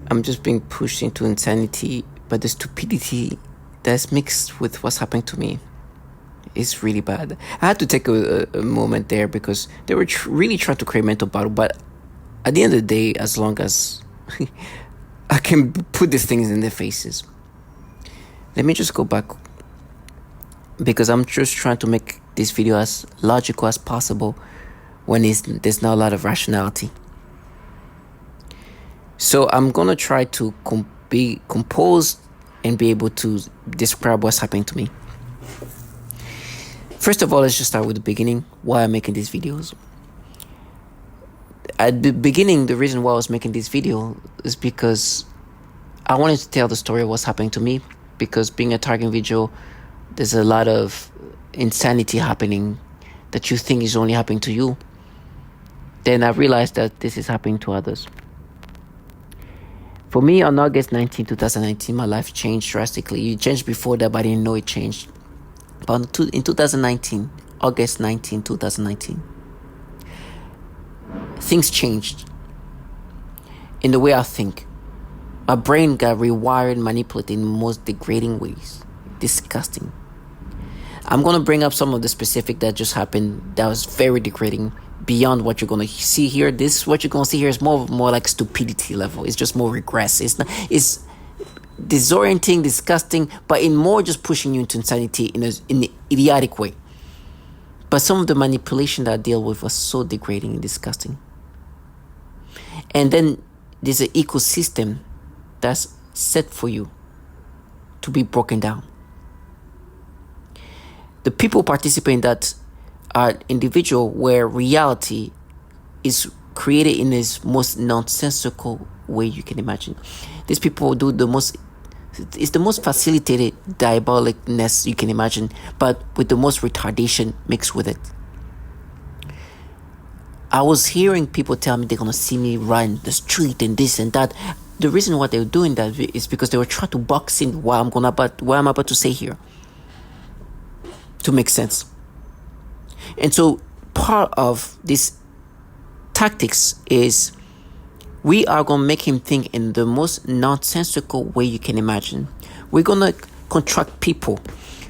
I'm just being pushed into insanity, but the stupidity that's mixed with what's happening to me is really bad. I had to take a moment there because they were really trying to create mental battle, but at the end of the day, as long as I can put these things in their faces. Let me just go back, because I'm just trying to make this video as logical as possible when there's not a lot of rationality. So I'm gonna try to be composed and be able to describe what's happening to me. First of all, let's just start with the beginning. Why I'm making these videos. At the beginning, the reason why I was making this video is because I wanted to tell the story of what's happening to me. Because being a target vigil, there's a lot of insanity happening that you think is only happening to you. Then I realized that this is happening to others. For me, on August 19, 2019, my life changed drastically. It changed before that, but I didn't know it changed. But in 2019, August 19, 2019, things changed in the way I think. My brain got rewired, manipulated in the most degrading ways. Disgusting. I'm going to bring up some of the specific that just happened that was very degrading beyond what you're going to see here. What you're going to see here is more like stupidity level. It's just more regress. It's disorienting, disgusting, but in more just pushing you into insanity in an idiotic way. But some of the manipulation that I deal with was so degrading and disgusting. And then there's an ecosystem that's set for you to be broken down. The people participating that are individual where reality is created in its most nonsensical way you can imagine. These people do it's the most facilitated diabolicness you can imagine, but with the most retardation mixed with it. I was hearing people tell me they're going to see me run the street and this and that. The reason why they were doing that is because they were trying to box in what I'm about to say here to make sense. And so part of this tactics is we are going to make him think in the most nonsensical way you can imagine. We're going to contract people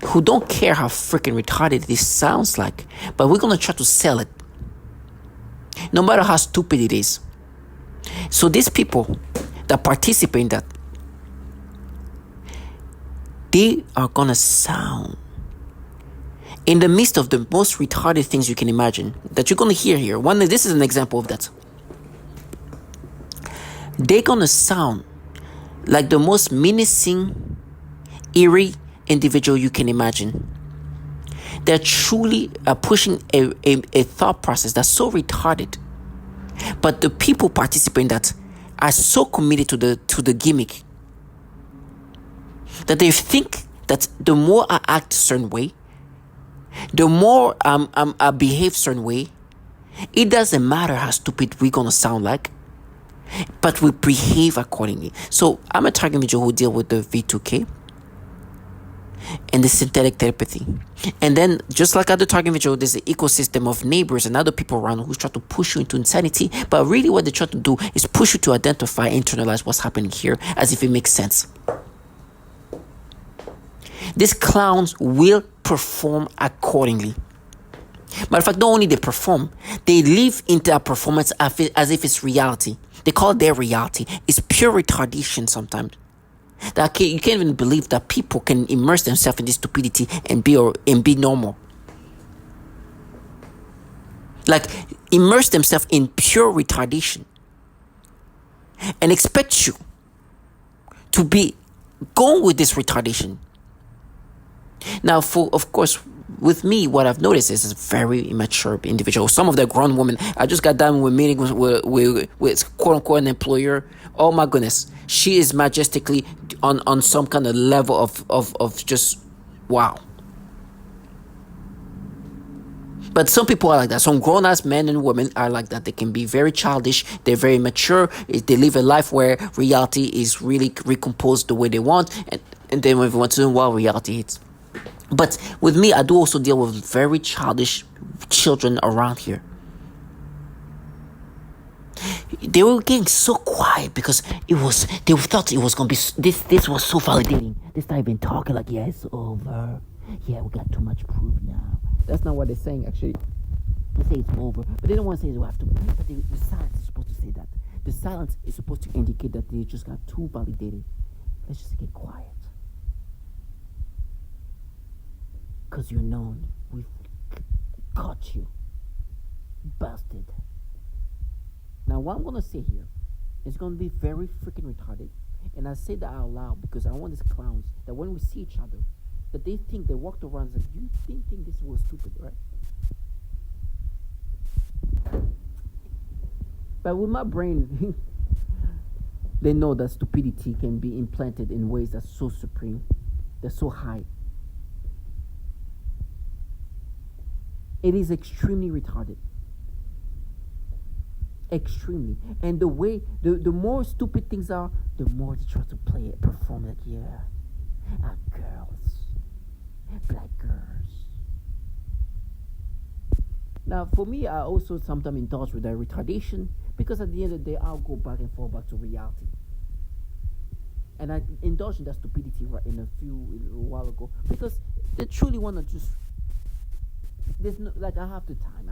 who don't care how freaking retarded this sounds like, but we're going to try to sell it, no matter how stupid it is. So these people that participate in that, they are going to sound in the midst of the most retarded things you can imagine that you're going to hear here. This is an example of that. They're going to sound like the most menacing, eerie individual you can imagine. They're truly pushing a thought process that's so retarded. But the people participating in that are so committed to the gimmick that they think that the more I act a certain way, the more I behave a certain way, it doesn't matter how stupid we're going to sound like, but we behave accordingly. So I'm a target individual who deal with the V2K and the synthetic telepathy. And then, just like other target individual, there's an ecosystem of neighbors and other people around who try to push you into insanity. But really what they try to do is push you to identify, internalize what's happening here as if it makes sense. These clowns will perform accordingly. Matter of fact, not only they perform, they live into a performance as if it's reality. They call it their reality. It's pure retardation sometimes. That you can't even believe that people can immerse themselves in this stupidity and be normal. Like, immerse themselves in pure retardation and expect you to be going with this retardation. Now, of course, with me, what I've noticed is a very immature individual. Some of the grown women. I just got done with meeting with quote unquote an employer. Oh my goodness, she is majestically on some kind of level of just wow. But some people are like that. Some grown-ass men and women are like that. They can be very childish. They're very mature. They live a life where reality is really recomposed the way they want. And then when we want to know what reality is. But with me, I do also deal with very childish children around here. they were getting so quiet because they thought it was gonna be this was so validating. They started even talking like, yeah, it's over. Yeah, we got too much proof now. That's not what they're saying actually. They say it's over, but they don't want to say they have to. But the silence is supposed to say that. The silence is supposed to indicate that they just got too validated. Let's just get quiet. Because you're known. We've caught you. Busted. Now, what I'm going to say here is going to be very freaking retarded. And I say that out loud because I want these clowns that when we see each other, that they think they walked around like, you didn't think this was stupid, right? But with my brain, they know that stupidity can be implanted in ways that's so supreme, that's so high. It is extremely retarded. Extremely. And the way, the more stupid things are, the more they try to play it, perform like, yeah, girls, black girls. Now, for me, I also sometimes indulge with that retardation because at the end of the day, I'll go back and forth back to reality. And I indulged in that stupidity right a while ago because they truly want to just. There's no, like, I have the time.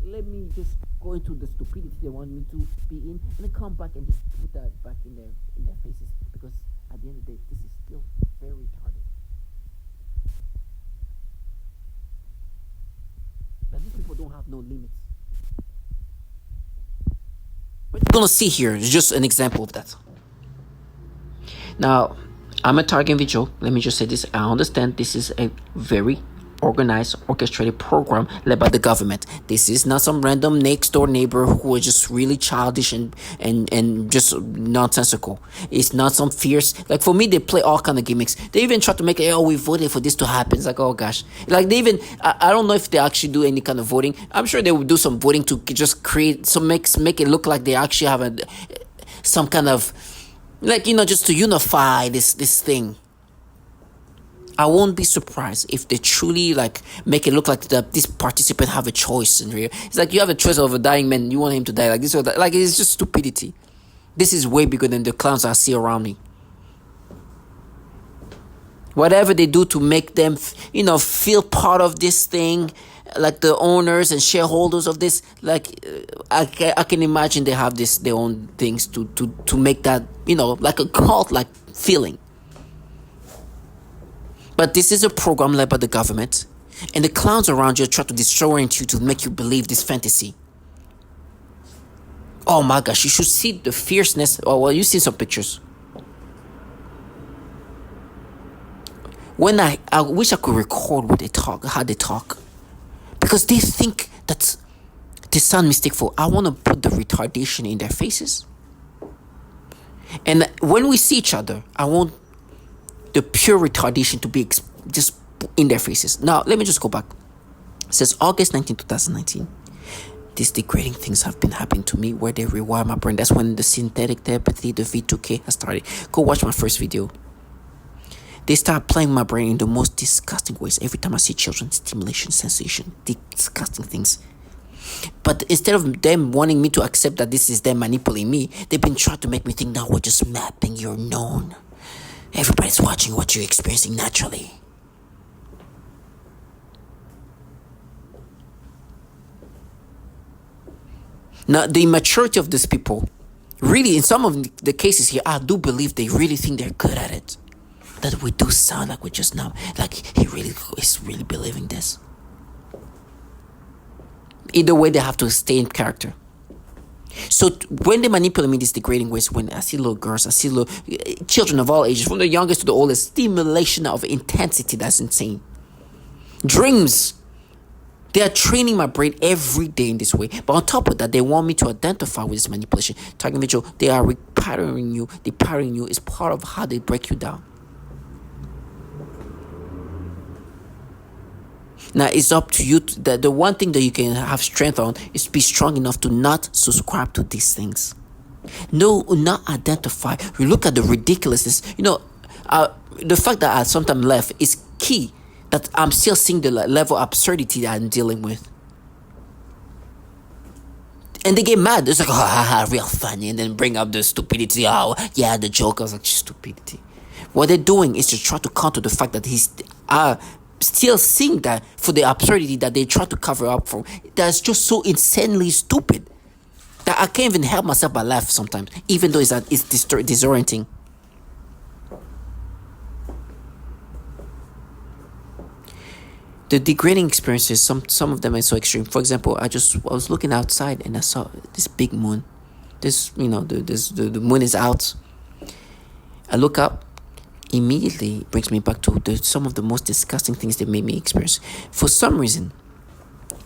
Let me just go into the stupidity they want me to be in, and then come back and just put that back in their faces because at the end of the day, this is still very retarded. But these people don't have no limits. What you're gonna see here is just an example of that. Now, I'm a target individual. Let me just say this. I understand this is a very organized, orchestrated program led by the government. This is not some random next door neighbor who is just really childish and just nonsensical. It's not some fierce, like for me, they play all kind of gimmicks. They even try to make it, oh, we voted for this to happen. It's like, oh gosh. Like they even, I don't know if they actually do any kind of voting. I'm sure they will do some voting to just create, so make it look like they actually have some kind of, like, just to unify this thing. I won't be surprised if they truly like make it look like this participant have a choice in here. It's like you have a choice of a dying man. You want him to die like this or that. Like, it's just stupidity. This is way bigger than the clowns I see around me. Whatever they do to make them, feel part of this thing, like the owners and shareholders of this, like I can imagine they have their own things to make that, like a cult like feeling. But this is a program led by the government, and the clowns around you try to disorient you to make you believe this fantasy. Oh my gosh, you should see the fierceness. Oh, well, you see some pictures. When I wish I could record what they talk, how they talk. Because they think that they sound mistakeful. I want to put the retardation in their faces. And when we see each other, I want the pure retardation to be just in their faces. Now, let me just go back. It says August 19, 2019. These degrading things have been happening to me where they rewire my brain. That's when the synthetic telepathy, the V2K, has started. Go watch my first video. They start playing my brain in the most disgusting ways. Every time I see children, stimulation, sensation, disgusting things. But instead of them wanting me to accept that this is them manipulating me, they've been trying to make me think now we're just mapping your known. Everybody's watching what you're experiencing naturally. Now, the immaturity of these people, really, in some of the cases here, I do believe they really think they're good at it. That we do sound like we just know, like he really is really believing this. Either way, they have to stay in character. So when they manipulate me in these degrading ways, when I see little girls, I see little children of all ages, from the youngest to the oldest, stimulation of intensity that's insane. Dreams. They are training my brain every day in this way. But on top of that, they want me to identify with this manipulation. Target individual, they are repatterning you. The patterning you is part of how they break you down. Now, it's up to you. The one thing that you can have strength on is to be strong enough to not subscribe to these things. No, not identify. You look at the ridiculousness. The fact that I sometimes left is key. That I'm still seeing the level of absurdity that I'm dealing with. And they get mad. It's like, oh, haha, real funny. And then bring up the stupidity. Oh, yeah, the joke. I was like, stupidity. What they're doing is to try to counter the fact that he's still seeing that for the absurdity that they try to cover up for. That's just so insanely stupid that I can't even help myself but laugh sometimes, even though it's disorienting. The degrading experiences, some of them are so extreme. For example, I was looking outside and I saw this big moon. The moon is out. I look up. Immediately it brings me back to some of the most disgusting things that made me experience. For some reason,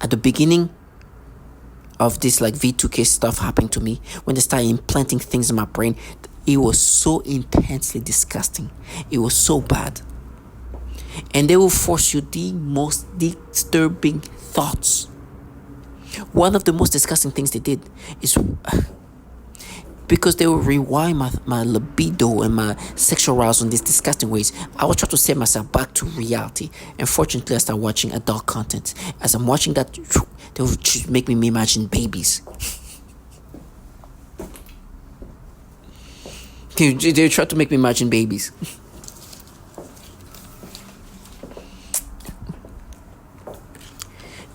at the beginning of this like V2K stuff happening to me, when they started implanting things in my brain, it was so intensely disgusting. It was so bad. And they will force you the most disturbing thoughts. One of the most disgusting things they did is because they will rewind my libido and my sexual arousal in these disgusting ways. I will try to set myself back to reality. And fortunately, I start watching adult content. As I'm watching that, they will make me imagine babies. They try to make me imagine babies.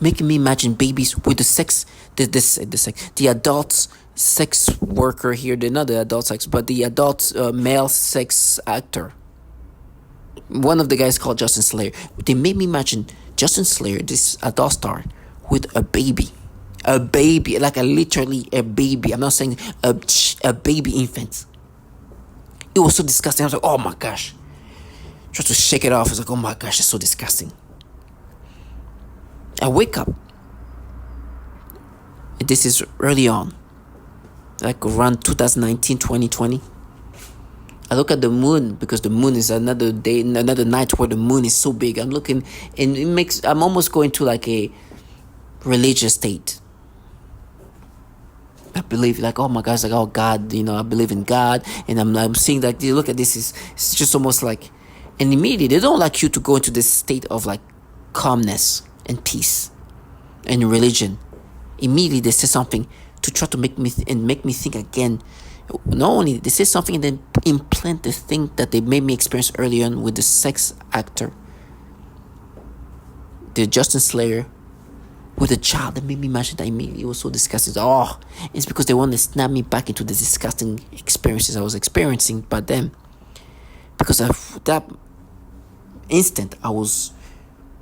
Making me imagine babies with the adult sex worker here. They're not the adult sex, but the adult male sex actor. One of the guys called Justin Slayer. They made me imagine Justin Slayer, this adult star, with a baby, like literally a baby. I'm not saying a baby infant. It was so disgusting. I was like, oh my gosh. Try to shake it off. I was like, oh my gosh, it's so disgusting. I wake up. This is early on, like around 2019, 2020. I look at the moon because the moon is another day, another night where the moon is so big. I'm looking and I'm almost going to like a religious state. I believe like, oh my gosh, like, oh God, I believe in God. And I'm seeing like, look at this, it's just almost like, and immediately they don't like you to go into this state of like calmness and peace and religion. Immediately they say something to try to make me think again. Not only they say something and then implant the thing that they made me experience early on with the sex actor, the Justin Slayer, with a child that made me imagine that immediately. It was so disgusting. Oh, it's because they want to snap me back into the disgusting experiences I was experiencing by them. Because of that instant, I was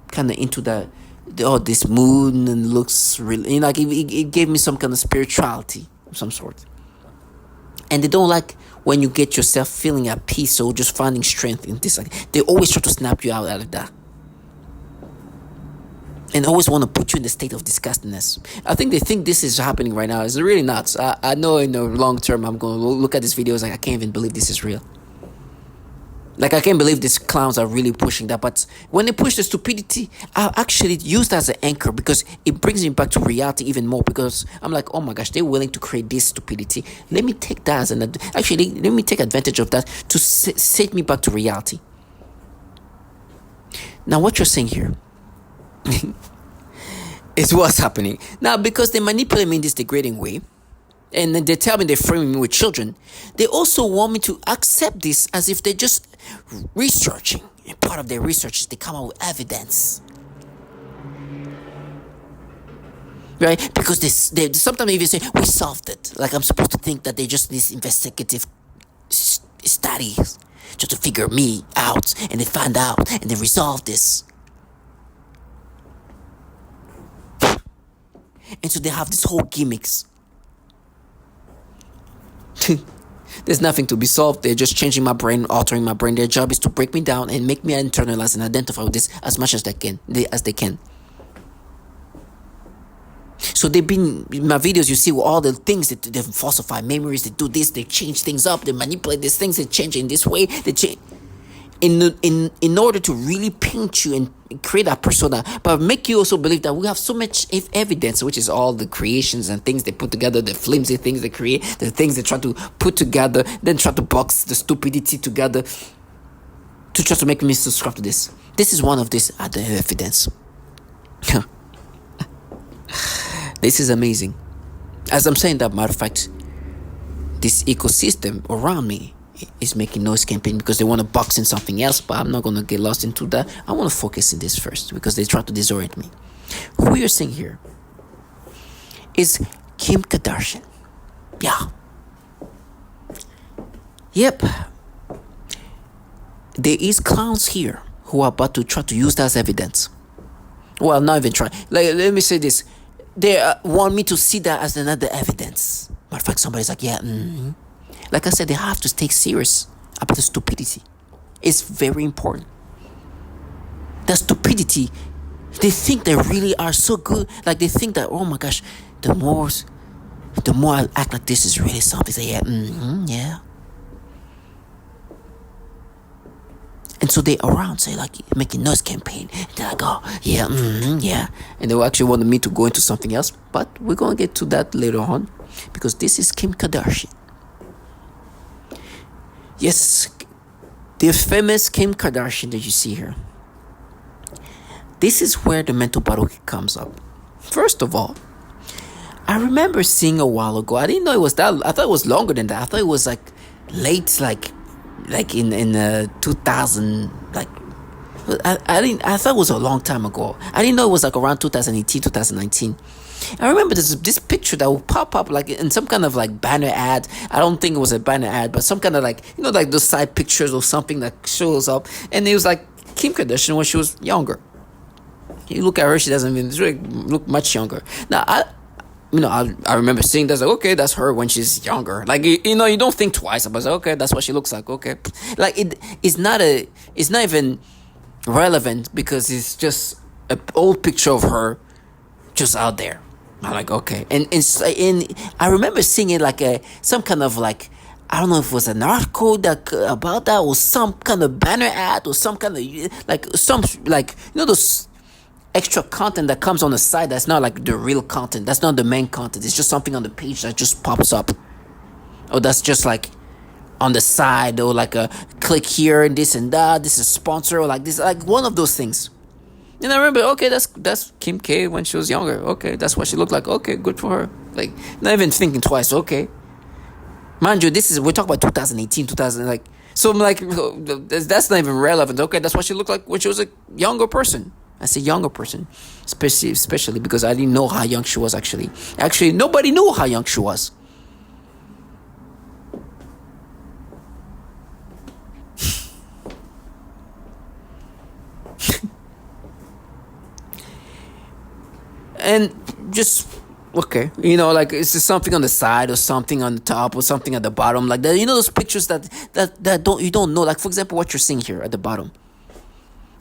kind of into this moon and looks really, like it gave me some kind of spirituality of some sort. And they don't like when you get yourself feeling at peace or just finding strength in this. Like, they always try to snap you out of that. And always want to put you in the state of disgustingness. I think they think this is happening right now. It's really nuts. I know in the long term, I'm going to look at these videos like, I can't even believe this is real. Like, I can't believe these clowns are really pushing that. But when they push the stupidity, I actually use that as an anchor because it brings me back to reality even more. Because I'm like, oh my gosh, they're willing to create this stupidity. Let me take that let me take advantage of that to set me back to reality. Now, what you're saying here is what's happening. Now, because they manipulate me in this degrading way, and then they tell me they're framing me with children, they also want me to accept this as if they're just researching. And part of their research is they come out with evidence. Right? Because they sometimes even say, we solved it. Like I'm supposed to think that they just this investigative studies just to figure me out. And they find out and they resolve this. And so they have this whole gimmicks. There's nothing to be solved. They're just changing my brain, altering my brain. Their job is to break me down and make me internalize and identify with this as much as they can. So they've been in my videos. You see all the things that they falsify memories. They do this. They change things up. They manipulate these things. They change in this way. They change in order to really paint you and create that persona, but make you also believe that we have so much evidence, which is all the creations and things they put together, the flimsy things they create, the things they try to put together, then try to box the stupidity together to try to make me subscribe to this. This is one of these other evidence. This is amazing. As I'm saying that, matter of fact, this ecosystem around me is making noise campaign because they want to box in something else, but I'm not going to get lost into that. I want to focus in this first because they try to disorient me. Who you're seeing here is Kim Kardashian. Yeah. Yep. There is clowns here who are about to try to use that as evidence. Well, not even try. Like, let me say this. They want me to see that as another evidence. Matter of fact, somebody's like, yeah, Like I said, they have to take serious about the stupidity. It's very important. The stupidity, they think they really are so good. Like they think that, oh my gosh, the more I act like this is really something. Say, yeah. And so they around say like making noise campaign. And they're like, oh yeah, yeah. And they actually wanted me to go into something else, but we're gonna get to that later on because this is Kim Kardashian. Yes, the famous Kim Kardashian that you see here. This is where the mental battle comes up. First of all, I remember seeing a while ago. I didn't know it was that. I thought it was longer than that. I thought it was like late, like in 2000. Like I thought it was a long time ago. I didn't know it was like around 2018, 2019. I remember this picture that would pop up like in some kind of like banner ad. I don't think it was a banner ad, but some kind of like, you know, like those side pictures or something that shows up. And it was like Kim Kardashian when she was younger. You look at her, she doesn't even really look much younger. Now, I remember seeing that, like, okay, that's her when she's younger. Like, you don't think twice about it. Okay, that's what she looks like. Okay. Like, it's not even relevant because it's just an old picture of her just out there. I'm like, okay. And I remember seeing it like some kind of like, I don't know if it was an article about that or some kind of banner ad or some kind of like those extra content that comes on the side that's not like the real content. That's not the main content. It's just something on the page that just pops up. Or that's just like on the side or like a click here and this and that. This is sponsor or like this, like one of those things. And I remember, okay, that's Kim K when she was younger. Okay, that's what she looked like. Okay, good for her. Like, not even thinking twice. Okay. Mind you, we're talking about 2018, 2000, like, so I'm like, that's not even relevant. Okay, that's what she looked like when she was a younger person. I say younger person, especially because I didn't know how young she was actually. Actually, nobody knew how young she was. And just, okay, like it's just something on the side or something on the top or something at the bottom, like that. Those pictures that you don't know. Like, for example, what you're seeing here at the bottom.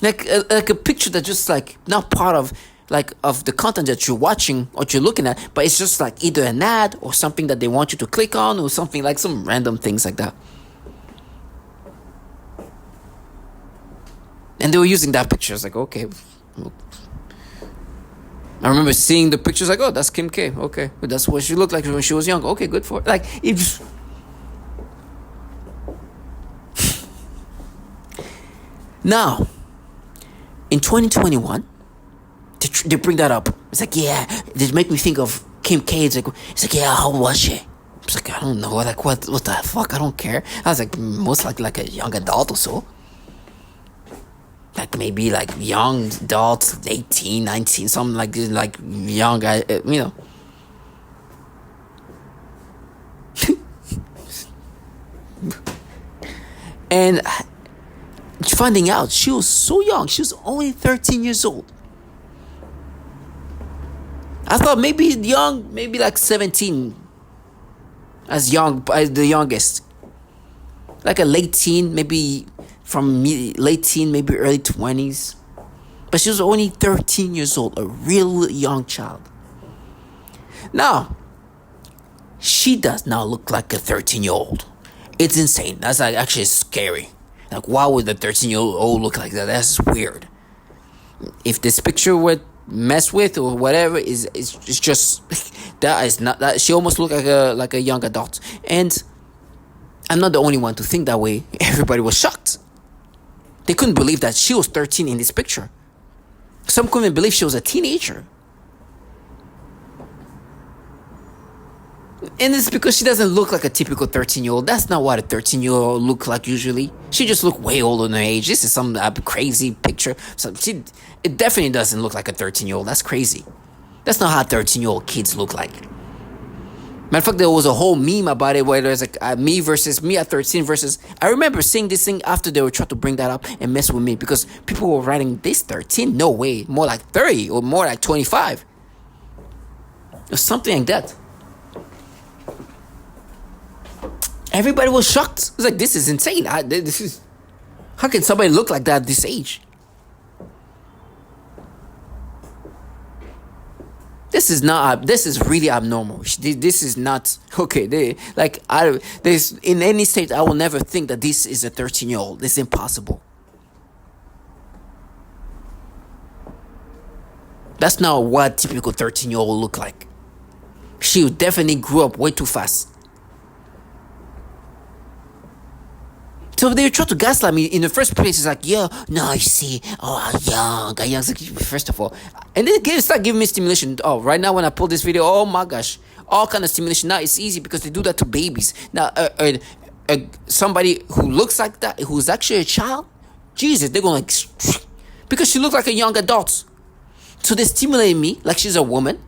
Like a picture that's just like not part of the content that you're watching or you're looking at, but it's just like either an ad or something that they want you to click on or something like some random things like that. And they were using that picture. It's like, okay. I remember seeing the pictures like, oh, that's Kim K. Okay. But that's what she looked like when she was young. Okay, good for her. Like, if now, in 2021, they bring that up. It's like, yeah, they make me think of Kim K. It's like, yeah, how was she? It's like, I don't know. Like, what the fuck? I don't care. I was like, most likely like a young adult or so. Like, maybe like young adult, 18, 19, something like this, like young guy, And finding out she was so young. She was only 13 years old. I thought maybe young, maybe like 17 as the youngest. Like a late teen, maybe from late teen, maybe early 20s. But she was only 13 years old, a real young child. Now, she does not look like a 13-year-old. It's insane. That's like actually scary. Like, why would a 13-year-old look like that? That's weird. If this picture would mess with or whatever, it's just that is not that. She almost looked like a young adult, and I'm not the only one to think that way. Everybody was shocked. They couldn't believe that she was 13 in this picture. Some couldn't believe she was a teenager. And it's because she doesn't look like a typical 13-year-old. That's not what a 13-year-old look like usually. She just look way older than her age. This is some crazy picture. It definitely doesn't look like a 13-year-old. That's crazy. That's not how 13-year-old kids look like. Matter of fact, there was a whole meme about it where there's like me versus me at 13 versus. I remember seeing this thing after they were trying to bring that up and mess with me because people were writing this 13. No way, more like 30 or more like 25 or something like that. Everybody was shocked. It was like, this is insane. How can somebody look like that at this age? This is really abnormal. This is not okay. There's in any state, I will never think that this is a 13-year-old. It's impossible. That's not what typical 13-year-old look like. She definitely grew up way too fast. So they try to gaslight me in the first place. It's like, yeah, no, you see, young. It's like, first of all, and then start giving me stimulation. Oh, right now when I pull this video, oh my gosh, all kind of stimulation. Now it's easy because they do that to babies. Now, somebody who looks like that, who's actually a child, Jesus, they're going like, because she looks like a young adult. So they stimulate me like she's a woman,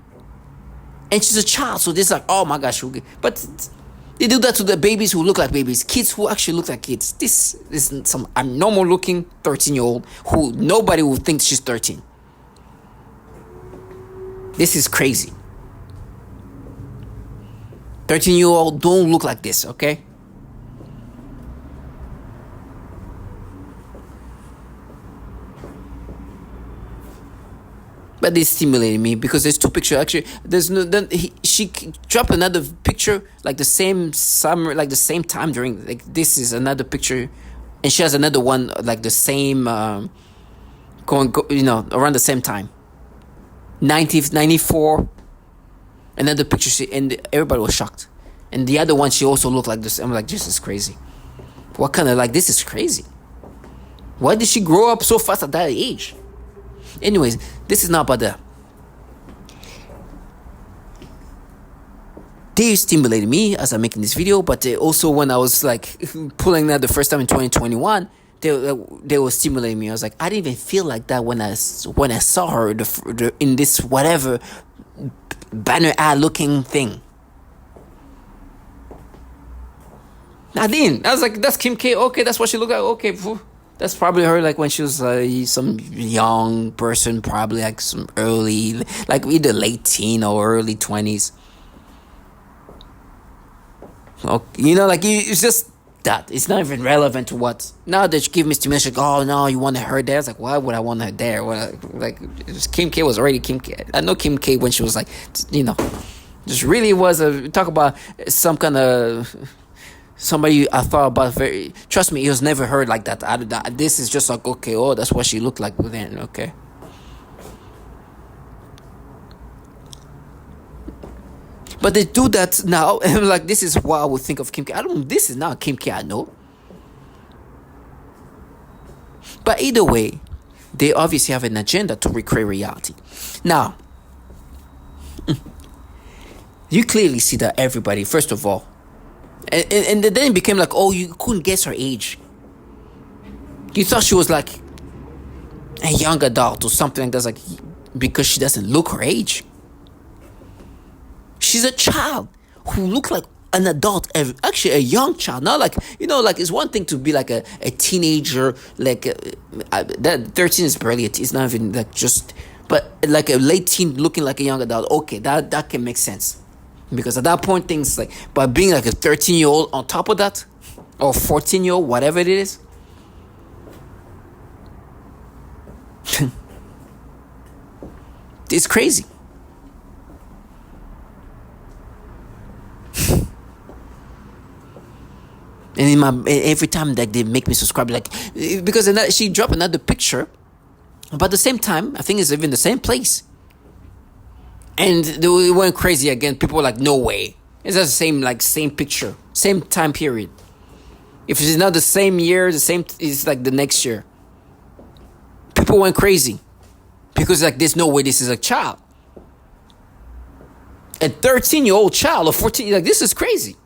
and she's a child. So this like, oh my gosh, but. They do that to the babies who look like babies, kids who actually look like kids. This is some abnormal looking 13-year-old who nobody will think she's 13. This is crazy. 13-year-old don't look like this, okay? But they stimulated me because there's two pictures. Actually, there's no. Then she dropped another picture like the same summer, like the same time during. Like this is another picture, and she has another one like the same, around the same time. 94. Another picture, and everybody was shocked. And the other one, she also looked like this. I'm like, this is crazy. What kind of this is crazy? Why did she grow up so fast at that age? Anyways, this is not about that. They stimulated me as I'm making this video, but also when I was like pulling that the first time in 2021, they were stimulating me. I was like, I didn't even feel like that when I saw her in this whatever banner ad looking thing. I didn't. I was like, that's Kim K. Okay, that's what she looked like. Okay. That's probably her, like when she was some young person, probably like some early, like either late teen or early 20s. Okay, it's just that. It's not even relevant to what. Now that you give me stimulation, oh no, you want her there? It's like, why would I want her there? Kim K was already Kim K. I know Kim K when she was like, just really was talk about some kind of. Somebody I thought about trust me, it was never heard like that. This is just like, okay, oh, that's what she looked like then, okay. But they do that now, and like, this is what I would think of Kim K. This is not Kim K I know. But either way, they obviously have an agenda to recreate reality. Now, you clearly see that everybody, first of all, and then it became like, oh, you couldn't guess her age. You thought she was like a young adult or something like that, like, because she doesn't look her age. She's a child who looks like an adult, actually a young child. Not like, like it's one thing to be like a teenager, like that 13 is barely, it's not even like just, but like a late teen looking like a young adult. Okay, that can make sense. Because at that point, things like, but being like a 13-year-old on top of that, or 14-year-old, whatever it is, it's crazy. And every time that they make me subscribe, like, because she dropped another picture, but at the same time, I think it's even the same place. And they went crazy again. People were like, no way. It's the same picture, same time period. If it's not the same year, it's like the next year. People went crazy. Because like, there's no way this is a child. a 13-year-old child or 14, like, this is crazy.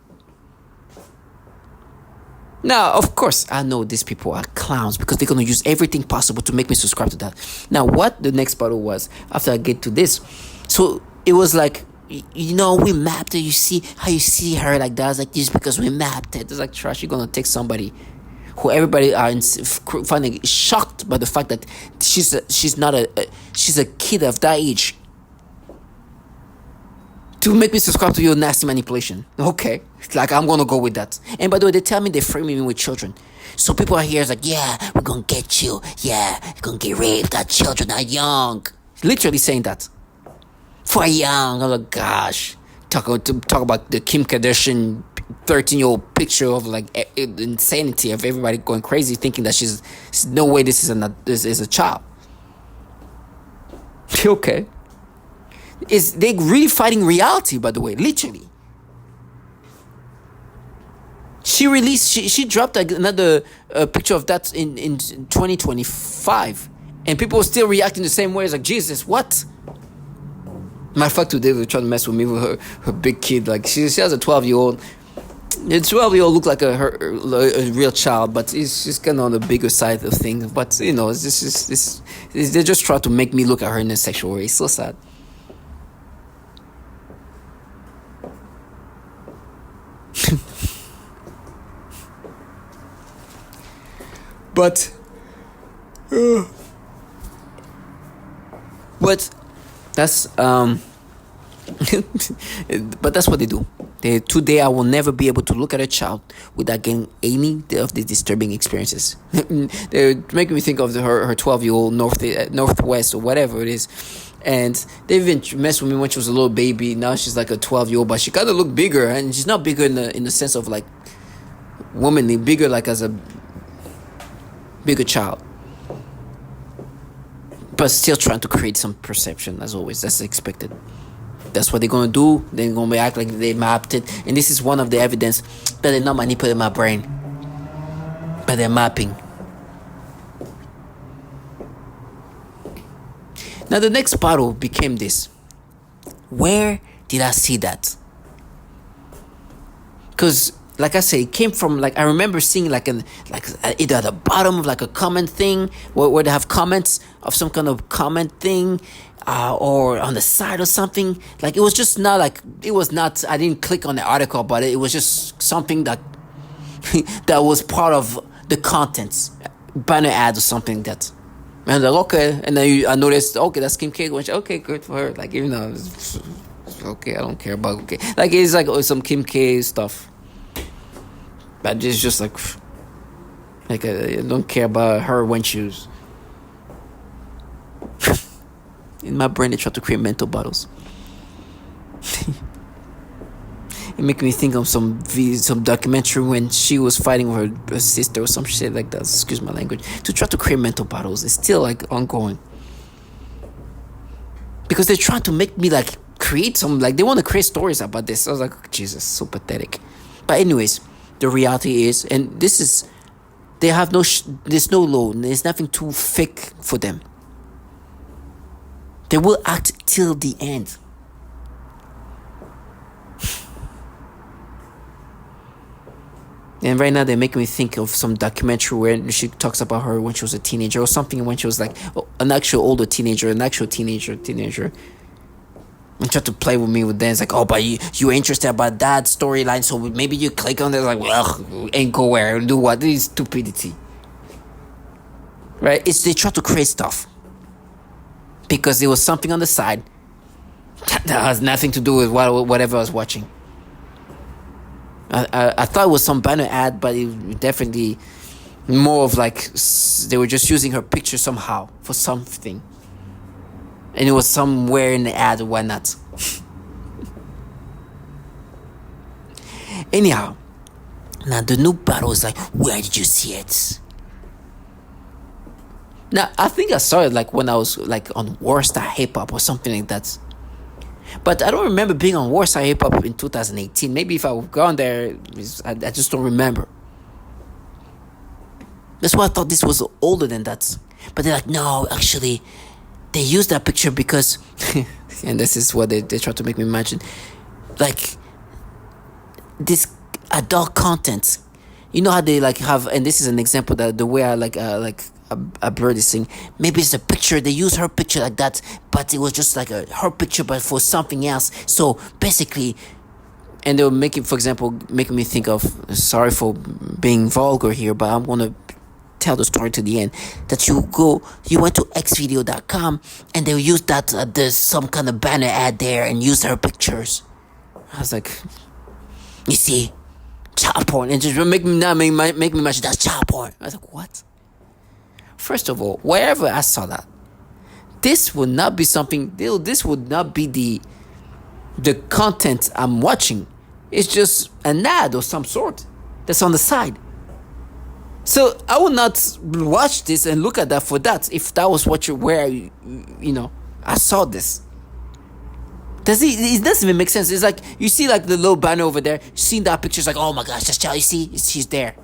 Now, of course, I know these people are clowns because they're going to use everything possible to make me subscribe to that. Now, what the next battle was after I get to this, so it was like, we mapped it. You see how you see her like that? I was like, this because we mapped it. It's like, trash, you're going to take somebody who everybody are finding shocked by the fact that she's a kid of that age, to make me subscribe to your nasty manipulation. Okay, like, I'm gonna go with that. And by the way, they tell me they're framing me with children. So people are here is like, yeah, we're gonna get you. Yeah, you're gonna get raped. That children are young. Literally saying that. For young. I'm like, gosh. Talk about the Kim Kardashian 13-year-old picture of like insanity of everybody going crazy thinking that she's no way this is a child. Okay. They really fighting reality, by the way, literally. She dropped another picture of that in 2025, and people were still reacting the same way. It's like, Jesus, what? Matter of fact, today they were trying to mess with me with her big kid. Like, she has a 12-year-old. The 12-year-old looked like a real child, but she's kind of on the bigger side of things. But they just try to make me look at her in a sexual way. It's so sad. But that's but that's what they do. Today I will never be able to look at a child without getting any of the disturbing experiences. They're making me think of her 12-year-old Northwest or whatever it is. And they even messed with me when she was a little baby. Now she's like a 12-year-old, but she kind of looked bigger, and she's not bigger in the sense of like womanly, bigger like as a bigger child. But still trying to create some perception, as always. That's expected. That's what they're gonna do. They're gonna act like they mapped it, and this is one of the evidence that they're not manipulating my brain, but they're mapping. Now the next battle became this. Where did I see that? Because, like I say, it came from, like, I remember seeing either at the bottom of like a comment thing where they have comments of some kind of comment thing, or on the side or something. Like, it was just not like, I didn't click on the article about it. It was just something that that was part of the contents, banner ad or something that. And I was like, okay. And then I noticed, okay, that's Kim K. Okay, good for her. Like, even though it's okay, I don't care about okay. Like, it's like some Kim K stuff. But it's just like I don't care about her when she was. In my brain, they try to create mental battles. It make me think of some documentary when she was fighting with her sister or some shit like that. Excuse my language. To try to create mental battles, it's still like ongoing. Because they're trying to make me like create some, like they want to create stories about this. I was like, Jesus, so pathetic. But anyways, the reality is, and this is, they have there's no loan. There's nothing too fake for them. They will act till the end. And right now they're making me think of some documentary where she talks about her when she was a teenager or something, when she was like an actual older teenager, and try to play with me with that. It's like, oh, but you're interested about that storyline, so maybe you click on it. Like, well, ain't go where, do what? This is stupidity. Right? They try to create stuff. Because there was something on the side that has nothing to do with whatever I was watching. I thought it was some banner ad, but it definitely more of like they were just using her picture somehow for something. And it was somewhere in the ad, why not? Anyhow, now the new battle is like, where did you see it? Now, I think I saw it like when I was like on Warstar Hip Hop or something like that. But I don't remember being on Warstar Hip Hop in 2018. Maybe if I would gone there, I just don't remember. That's why I thought this was older than that. But they're like, no, actually, they use that picture because, and this is what they try to make me imagine, like this adult content. You know how they like have, and this is an example that the way I like a bird is saying, maybe it's a picture, they use her picture like that, but it was just like her picture but for something else. So basically, and they'll make it, for example, making me think of, sorry for being vulgar here, but I'm gonna tell the story to the end, that you went to xvideo.com and they'll use that there's some kind of banner ad there and use her pictures. I was like, you see, child porn, and just make me imagine that's child porn. I was like, what? First of all, wherever I saw that, this would not be something. This would not be the content I'm watching. It's just an ad of some sort that's on the side. So I would not watch this and look at that for that if that was what I saw this. It doesn't even make sense. It's like you see like the little banner over there, seeing that picture, it's like, oh my gosh, that's child. You see, she's there.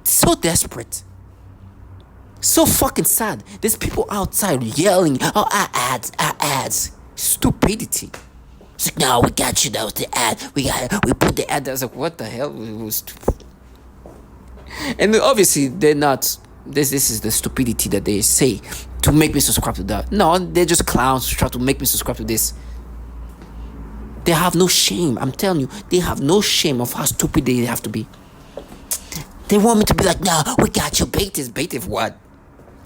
So desperate. So fucking sad. There's people outside yelling, oh, our ads. Stupidity. It's like, no, we got you. That was the ad. We put the ad there. I was like, what the hell? It was stupid. And obviously, they're not. This is the stupidity that they say to make me subscribe to that. No, they're just clowns trying to make me subscribe to this. They have no shame. I'm telling you, they have no shame of how stupid they have to be. They want me to be like, no, we got you. Bait if what?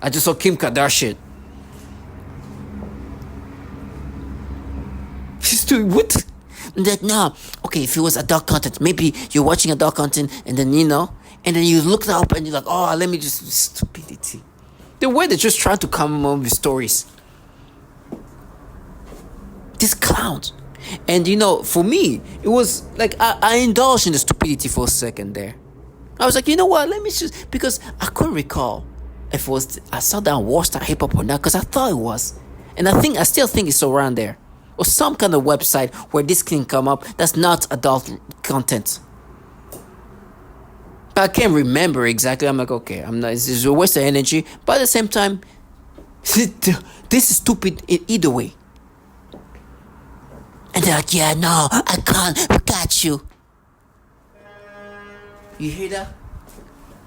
I just saw Kim Kardashian. She's doing what? That no. Okay, if it was adult content, maybe you're watching adult content and then and then you look up and you're like, oh, let me just stupidity. The way they're just trying to come up with stories. These clowns. And for me, it was like I indulged in the stupidity for a second there. I was like, you know what? Let me just, because I couldn't recall if it was I saw that on Warstar Hip Hop or not, because I thought it was, and I still think it's around there, or some kind of website where this can come up that's not adult content. But I can't remember exactly. I'm like, okay, I'm not. This is a waste of energy, but at the same time, this is stupid either way. And they're like, yeah, no, I can't. We got you. You hear that?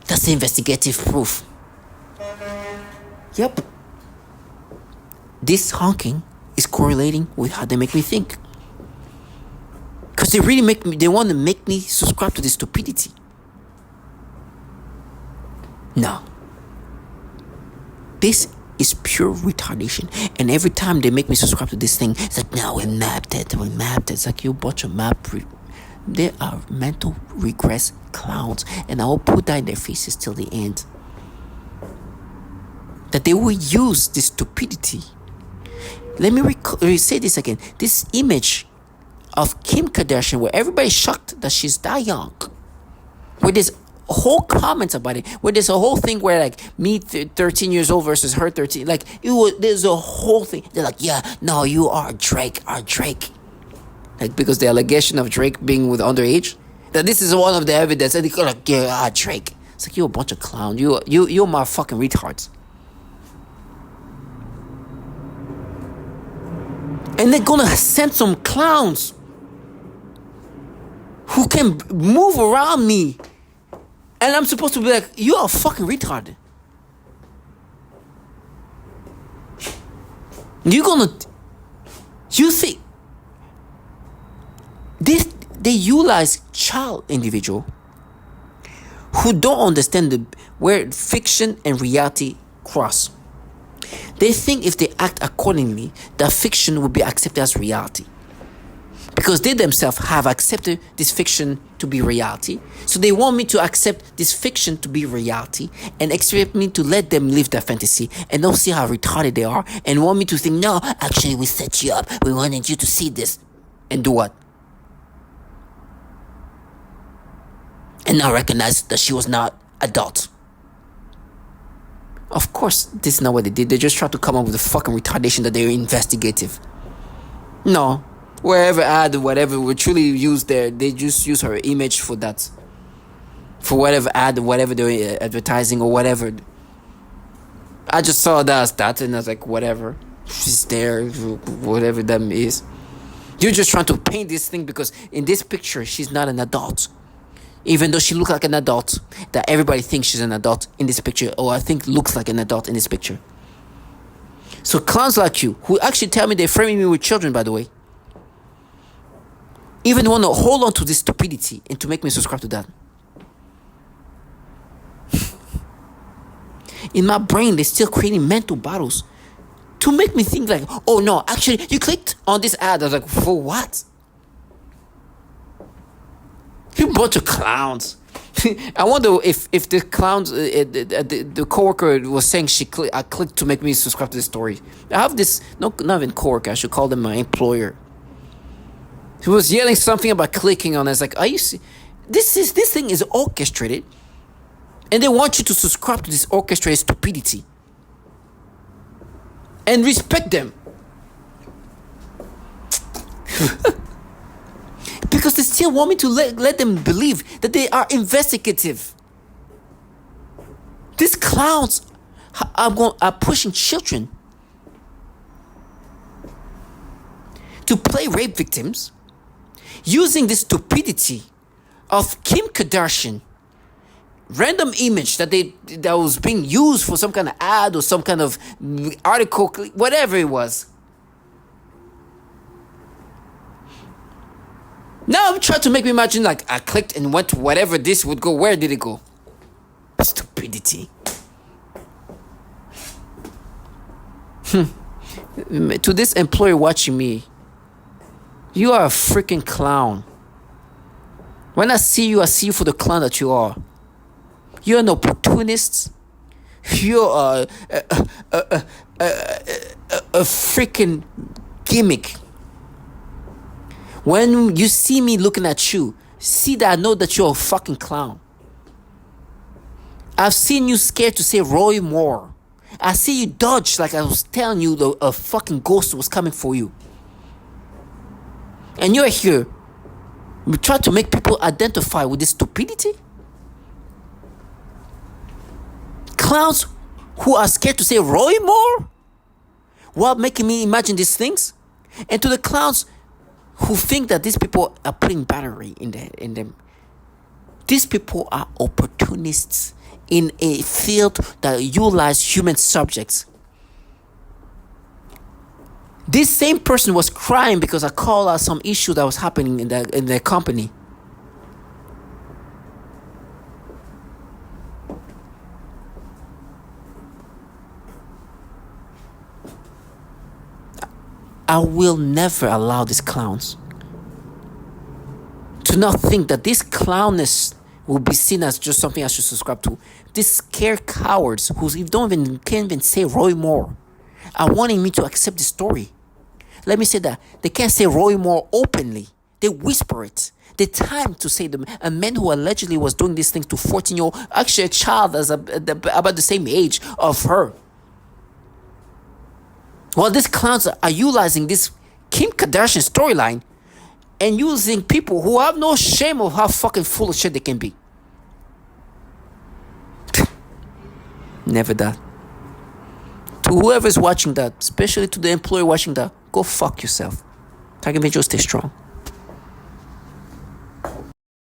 That's the investigative proof. Yep. This honking is correlating with how they make me think. Because they want to make me subscribe to this stupidity. No. This is pure retardation. And every time they make me subscribe to this thing, it's like, no, we mapped it. It's like, you bunch of they are mental regress clowns. And I will put that in their faces till the end. That they will use this stupidity. Let me say this again. This image of Kim Kardashian, where everybody's shocked that she's that young, where there's whole comments about it, where there's a whole thing where like me 13 years old versus her 13, like there's a whole thing. They're like, yeah, no, you are Drake, like, because the allegation of Drake being with underage, that this is one of the evidence, and they go like, yeah, Drake. It's like, you're a bunch of clowns. You're motherfucking retards. And they're gonna send some clowns who can move around me. And I'm supposed to be like, you are fucking retarded. You think they utilize child individual who don't understand where fiction and reality cross. They think if they act accordingly, that fiction will be accepted as reality. Because they themselves have accepted this fiction to be reality. So they want me to accept this fiction to be reality and expect me to let them live their fantasy and don't see how retarded they are and want me to think, no, actually we set you up. We wanted you to see this. And do what? And now recognize that she was not adult. Of course, this is not what they did. They just tried to come up with a fucking retardation that they're investigative. No. Wherever ad, whatever, we truly use they just use her image for that. For whatever ad, whatever they're advertising or whatever. I just saw that as that and I was like, whatever. she's there, whatever that is. You're just trying to paint this thing because in this picture she's not an adult. Even though she looks like an adult, that everybody thinks she's an adult in this picture, or I think looks like an adult in this picture. So clowns like you, who actually tell me they're framing me with children, by the way, even want to hold on to this stupidity and to make me subscribe to that. In my brain, they're still creating mental battles to make me think like, oh no, actually, you clicked on this ad. I was like, for what? You bunch of clowns. I wonder if the clowns, the coworker was saying I clicked to make me subscribe to this story. I have this, not even coworker, I should call them my employer. He was yelling something about clicking on it. It's like, are you this thing is orchestrated, and they want you to subscribe to this orchestrated stupidity. And respect them. Because they still want me to let them believe that they are investigative. These clowns are pushing children to play rape victims using the stupidity of Kim Kardashian. Random image that was being used for some kind of ad or some kind of article, whatever it was. Now I'm trying to make me imagine like I clicked and went to whatever this would go. Where did it go? Stupidity. To this employee watching me, you are a freaking clown. When I see you for the clown that you are. You're an opportunist. You're a freaking gimmick. When you see me looking at you, see that I know that you're a fucking clown. I've seen you scared to say Roy Moore. I see you dodge like I was telling you a fucking ghost was coming for you. And you're here. You try to make people identify with this stupidity. Clowns who are scared to say Roy Moore while making me imagine these things. And to the clowns who think that these people are putting battery in them. These people are opportunists in a field that utilizes human subjects. This same person was crying because I called out some issue that was happening in their company. I will never allow these clowns to not think that this clownness will be seen as just something I should subscribe to. These scared cowards who can't even say Roy Moore are wanting me to accept the story. Let me say that they can't say Roy Moore openly. They whisper it. The time to say a man who allegedly was doing these things to 14-year-old, actually a child about the same age of her. Well, these clowns are utilizing this Kim Kardashian storyline and using people who have no shame of how fucking full of shit they can be. Never that. To whoever is watching that, especially to the employee watching that, go fuck yourself. Tiger Major, stay strong.